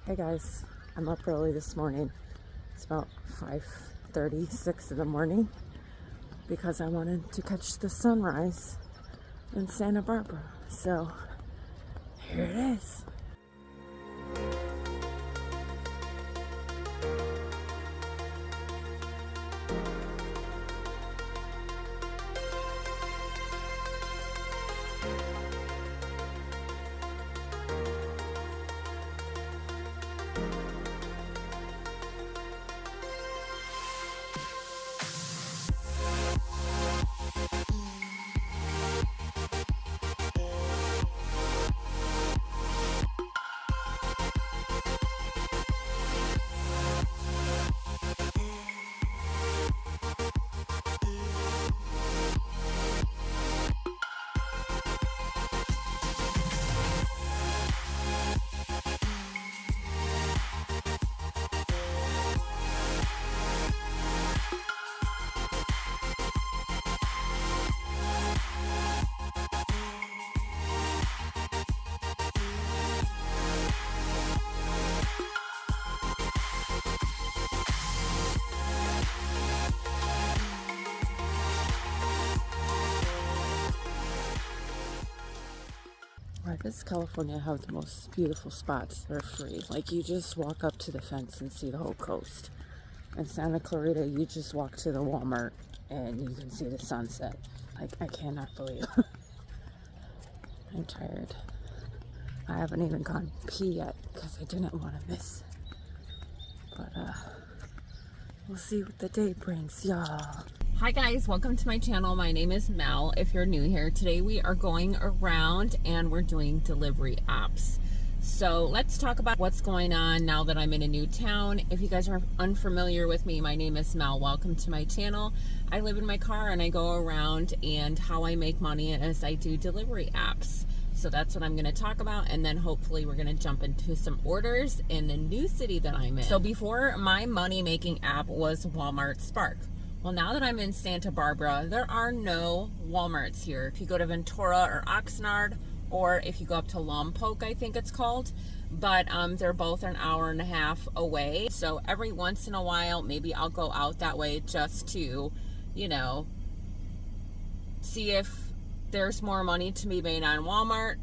Hey guys, I'm up early this morning. It's about 5:36 in the morning because I wanted to catch the sunrise in Santa Barbara. So here it is. Right, this California have the most beautiful spots that are free. Like, you just walk up to the fence and see the whole coast. In Santa Clarita, you just walk to the Walmart and you can see the sunset. Like, I cannot believe. I'm tired. I haven't even gone pee yet because I didn't want to miss. But we'll see what the day brings, y'all. Hi guys, welcome to my channel. My name is Mel. If you're new here, today we are going around and we're doing delivery apps. So let's talk about what's going on now that I'm in a new town. If you guys are unfamiliar with me, my name is Mel. Welcome to my channel. I live in my car and I go around, and how I make money is I do delivery apps. So that's what I'm going to talk about, and then hopefully we're going to jump into some orders in the new city that I'm in. So before, my money making app was Walmart Spark. Well, now that I'm in Santa Barbara, there are no Walmarts here. If you go to Ventura or Oxnard, or if you go up to Lompoc, I think it's called, but they're both an hour and a half away. So every once in a while, maybe I'll go out that way just to, you know, see if there's more money to be made on Walmart.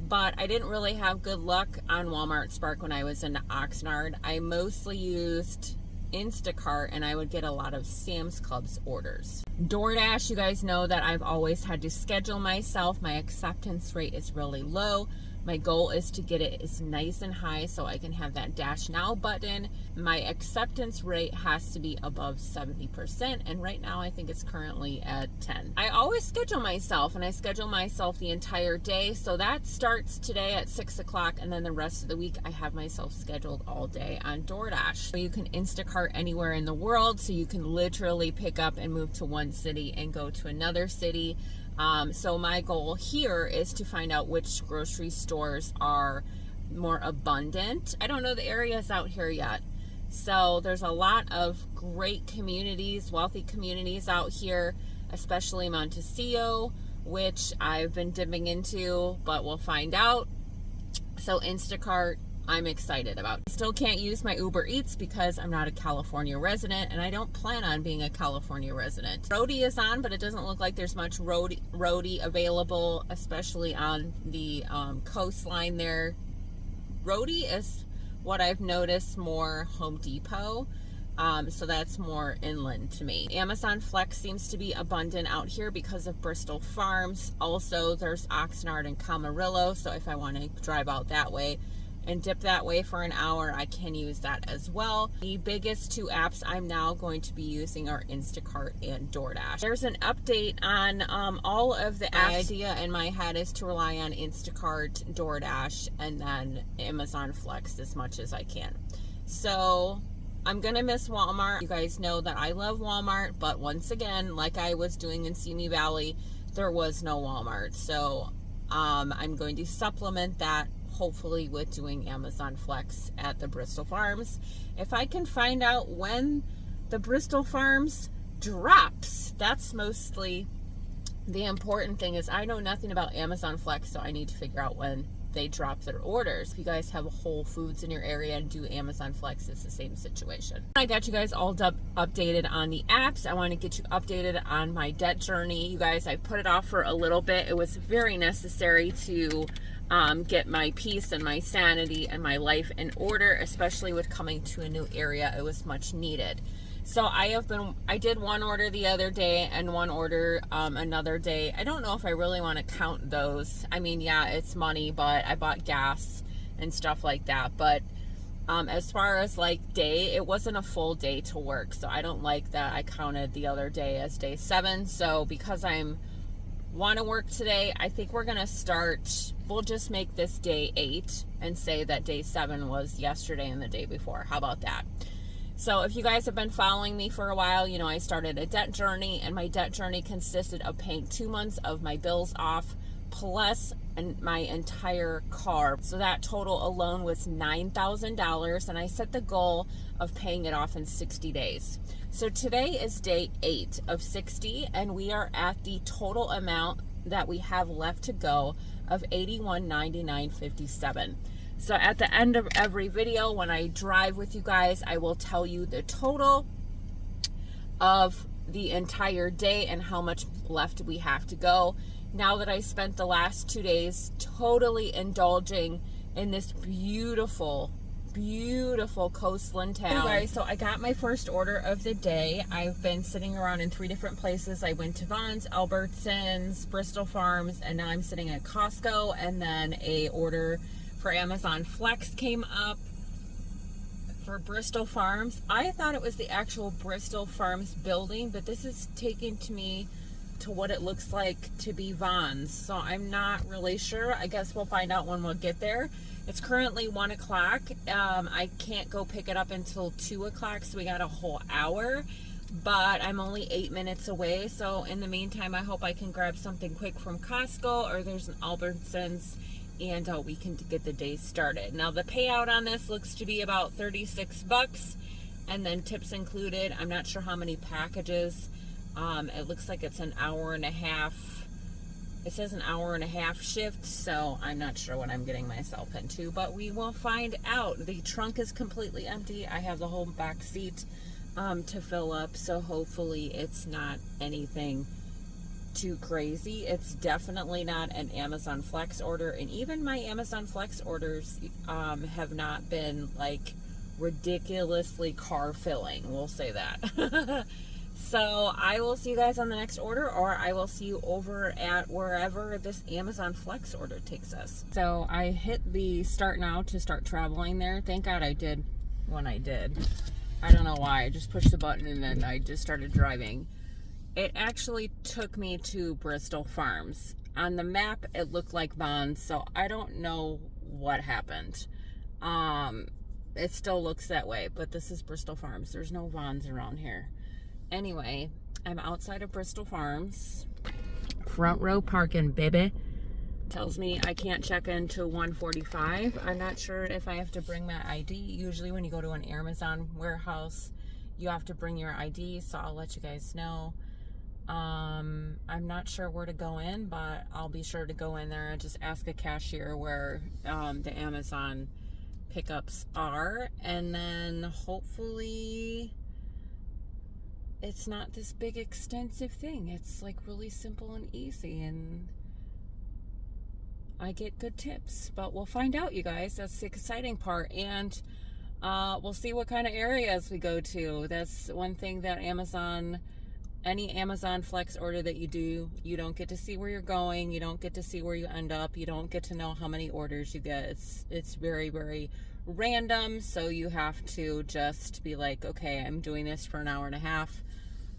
But I didn't really have good luck on Walmart Spark when I was in Oxnard. I mostly used Instacart, and I would get a lot of Sam's Club's orders. DoorDash, you guys know that I've always had to schedule myself. My acceptance rate is really low. My goal is to get it as nice and high so I can have that Dash Now button. My acceptance rate has to be above 70%, and right now I think it's currently at 10. I always schedule myself, and I schedule myself the entire day. So that starts today at 6 o'clock, and then the rest of the week I have myself scheduled all day on DoorDash. So you can Instacart anywhere in the world, so you can literally pick up and move to one city and go to another city. So my goal here is to find out which grocery stores are more abundant. I don't know the areas out here yet. So there's a lot of great communities, wealthy communities out here, especially Montecito, which I've been dipping into, but we'll find out. So Instacart, I'm excited about. I still can't use my Uber Eats because I'm not a California resident, and I don't plan on being a California resident. Roadie is on, but it doesn't look like there's much roadie available, especially on the coastline there. Roadie is what I've noticed more Home Depot, so that's more inland to me. Amazon Flex seems to be abundant out here because of Bristol Farms. Also, there's Oxnard and Camarillo, so if I want to drive out that way and dip that way for an hour, I can use that as well. The biggest two apps I'm now going to be using are Instacart and DoorDash. There's an update on all of the apps. My idea in my head is to rely on Instacart, DoorDash, and then Amazon Flex as much as I can. So I'm gonna miss Walmart. You guys know that I love Walmart, but once again, like I was doing in Simi Valley, there was no Walmart. So I'm going to supplement that, hopefully with doing Amazon Flex at the Bristol Farms. If I can find out when the Bristol Farms drops, that's mostly the important thing. Is I know nothing about Amazon Flex, so I need to figure out when they drop their orders. If you guys have Whole Foods in your area and do Amazon Flex, it's the same situation. I got you guys all updated on the apps. I want to get you updated on my debt journey. You guys, I put it off for a little bit. It was very necessary to get my peace and my sanity and my life in order, especially with coming to a new area. It was much needed. So I did one order the other day and one order another day. I don't know if I really want to count those. I mean, yeah, it's money, but I bought gas and stuff like that. But as far as like day, it wasn't a full day to work. So I don't like that I counted the other day as day 7. So because want to work today, I think we're going to we'll just make this day 8 and say that day 7 was yesterday and the day before. How about that? So if you guys have been following me for a while, you know I started a debt journey, and my debt journey consisted of paying 2 months of my bills off plus my entire car. So that total alone was $9,000, and I set the goal of paying it off in 60 days. So today is day 8 of 60, and we are at the total amount that we have left to go of $81.99.57. So at the end of every video, when I drive with you guys, I will tell you the total of the entire day and how much left we have to go. Now that I spent the last 2 days totally indulging in this beautiful, beautiful coastland town. Hey guys, so I got my first order of the day. I've been sitting around in 3 different places. I went to Vons, Albertsons, Bristol Farms, and now I'm sitting at Costco, and then a order for Amazon Flex came up for Bristol Farms. I thought it was the actual Bristol Farms building, but this is taking me to what it looks like to be Vons. So I'm not really sure. I guess we'll find out when we'll get there. It's currently 1 o'clock. I can't go pick it up until 2 o'clock, so we got a whole hour. But I'm only 8 minutes away. So in the meantime, I hope I can grab something quick from Costco, or there's an Albertsons, and we can get the day started. Now the payout on this looks to be about $36, and then tips included. I'm not sure how many packages. It looks like it's an hour and a half. It says an hour and a half shift, so I'm not sure what I'm getting myself into, but we will find out. The trunk is completely empty. I have the whole back seat to fill up, so hopefully it's not anything too crazy. It's definitely not an Amazon Flex order, and even my Amazon Flex orders have not been like ridiculously car filling, we'll say that. So I will see you guys on the next order, or I will see you over at wherever this Amazon Flex order takes us. So I hit the start now to start traveling there. Thank God I did when I did. I don't know why. I just pushed the button and then I just started driving. It actually took me to Bristol Farms. On the map, it looked like Vons, so I don't know what happened. It still looks that way, but this is Bristol Farms. There's no Vons around here. Anyway, I'm outside of Bristol Farms. Front row parking, baby. Tells me I can't check in till 1:45. I'm not sure if I have to bring my ID. Usually when you go to an Amazon warehouse, you have to bring your ID, so I'll let you guys know. I'm not sure where to go in, but I'll be sure to go in there and just ask a cashier where the Amazon pickups are, and then hopefully it's not this big extensive thing. It's like really simple and easy, and I get good tips, but we'll find out, you guys. That's the exciting part, and we'll see what kind of areas we go to. That's one thing that any Amazon Flex order that you do, you don't get to see where you're going. You don't get to see where you end up. You don't get to know how many orders you get. It's very, very random, so you have to just be like, okay, I'm doing this for an hour and a half.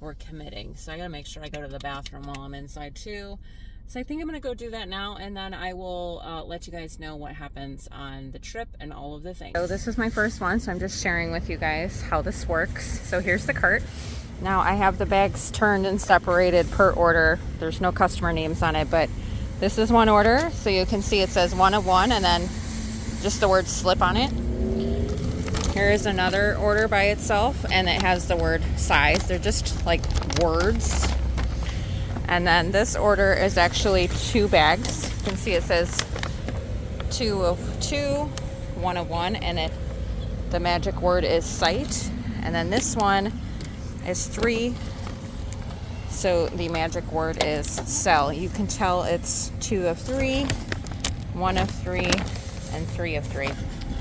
We're committing. So I gotta make sure I go to the bathroom while I'm inside too. So I think I'm gonna go do that now, and then I will let you guys know what happens on the trip and all of the things. So this is my first one, so I'm just sharing with you guys how this works. So here's the cart. Now I have the bags turned and separated per order. There's no customer names on it, but this is one order, so you can see it says 1 of 1 and then just the word slip on it. Here is another order by itself, and it has the word size. They're just like words. And then this order is actually 2 bags. You can see it says 2 of 2, 1 of 1, and the magic word is sight. And then this one is 3, so the magic word is sell. You can tell it's 2 of 3, 1 of 3, and 3 of 3.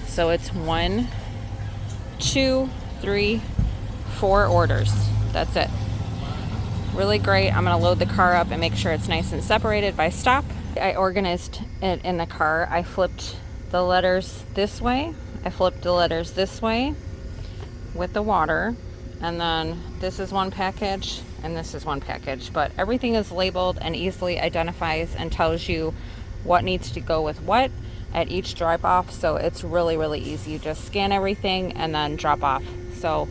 So it's 1, 2, 3, 4 orders. That's it. Really great. I'm going to load the car up and make sure it's nice and separated by stop. I organized it in the car. I flipped the letters this way. I flipped the letters this way with the water. And then this is one package and this is one package. But everything is labeled and easily identifies and tells you what needs to go with what at each drop off. So it's really, really easy. You just scan everything and then drop off. So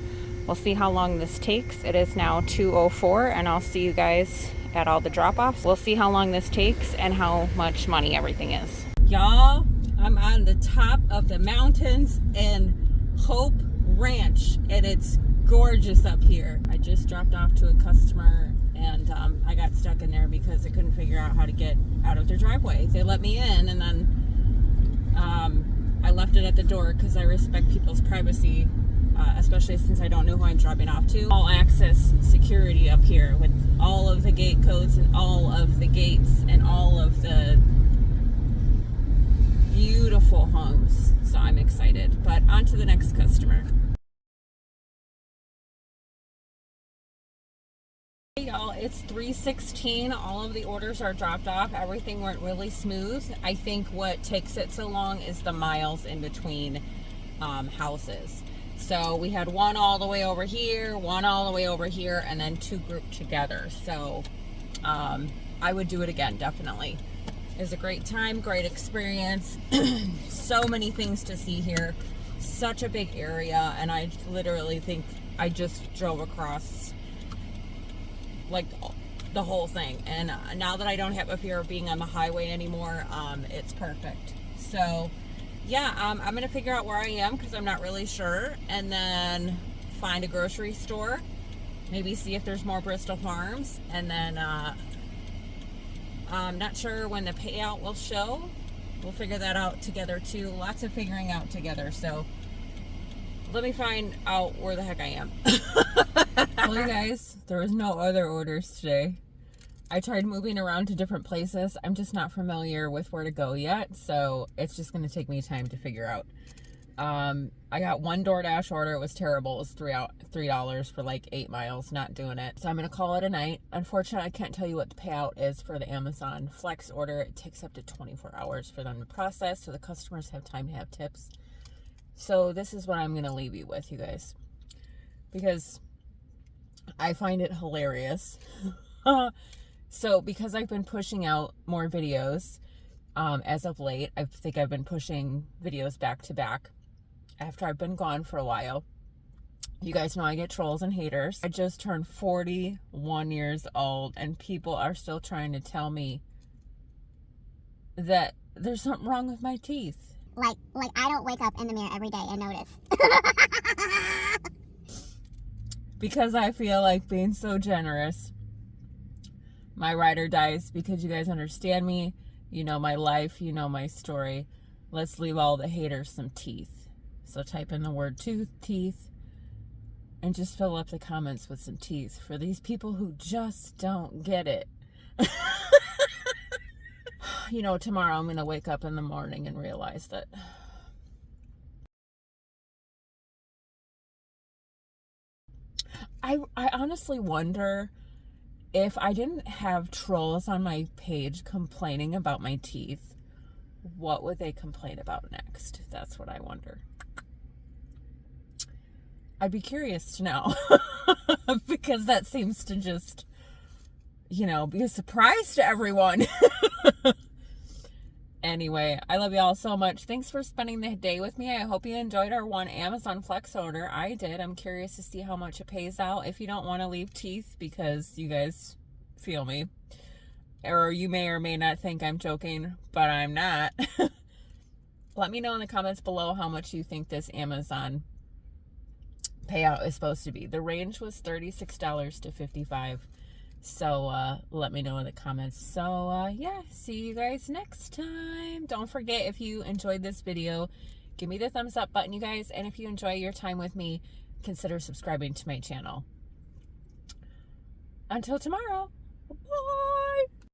we'll see how long this takes. It is now 2:04 and I'll see you guys at all the drop-offs. We'll see how long this takes and how much money everything is. Y'all, I'm on the top of the mountains in Hope Ranch and it's gorgeous up here. I just dropped off to a customer and I got stuck in there because I couldn't figure out how to get out of their driveway. They let me in and then I left it at the door because I respect people's privacy. Especially since I don't know who I'm dropping off to. All access security up here with all of the gate codes and all of the gates and all of the beautiful homes. So I'm excited. But on to the next customer. Hey y'all, it's 3:16. All of the orders are dropped off. Everything went really smooth. I think what takes it so long is the miles in between houses. So we had one all the way over here, one all the way over here, and then 2 grouped together. So I would do it again, definitely. It was a great time, great experience. So many things to see here. Such a big area, and I literally think I just drove across like the whole thing. And now that I don't have a fear of being on the highway anymore, it's perfect. So yeah, I'm going to figure out where I am because I'm not really sure, and then find a grocery store, maybe see if there's more Bristol Farms, and then I'm not sure when the payout will show. We'll figure that out together too. Lots of figuring out together, so let me find out where the heck I am. Well, you guys, there was no other orders today. I tried moving around to different places. I'm just not familiar with where to go yet, so it's just going to take me time to figure out. I got one DoorDash order. It was terrible. It was $3 for like 8 miles. Not doing it. So I'm going to call it a night. Unfortunately, I can't tell you what the payout is for the Amazon Flex order. It takes up to 24 hours for them to process, so the customers have time to have tips. So this is what I'm going to leave you with, you guys, because I find it hilarious. So because I've been pushing out more videos as of late, I think I've been pushing videos back to back after I've been gone for a while. You guys know I get trolls and haters. I just turned 41 years old and people are still trying to tell me that there's something wrong with my teeth. Like I don't wake up in the mirror every day and notice. Because I feel like being so generous. My ride or dies, because you guys understand me, you know my life, you know my story. Let's leave all the haters some teeth. So type in the word tooth, teeth, and just fill up the comments with some teeth for these people who just don't get it. You know, tomorrow I'm going to wake up in the morning and realize that I honestly wonder if I didn't have trolls on my page complaining about my teeth, what would they complain about next? That's what I wonder. I'd be curious to know. Because that seems to just, you know, be a surprise to everyone. Anyway, I love y'all so much. Thanks for spending the day with me. I hope you enjoyed our one Amazon Flex order. I did. I'm curious to see how much it pays out. If you don't want to leave teeth because you guys feel me, or you may or may not think I'm joking, but I'm not. Let me know in the comments below how much you think this Amazon payout is supposed to be. The range was $36 to $55. So let me know in the comments. So yeah, see you guys next time. Don't forget, if you enjoyed this video, give me the thumbs up button, you guys. And if you enjoy your time with me, consider subscribing to my channel. Until tomorrow. Bye.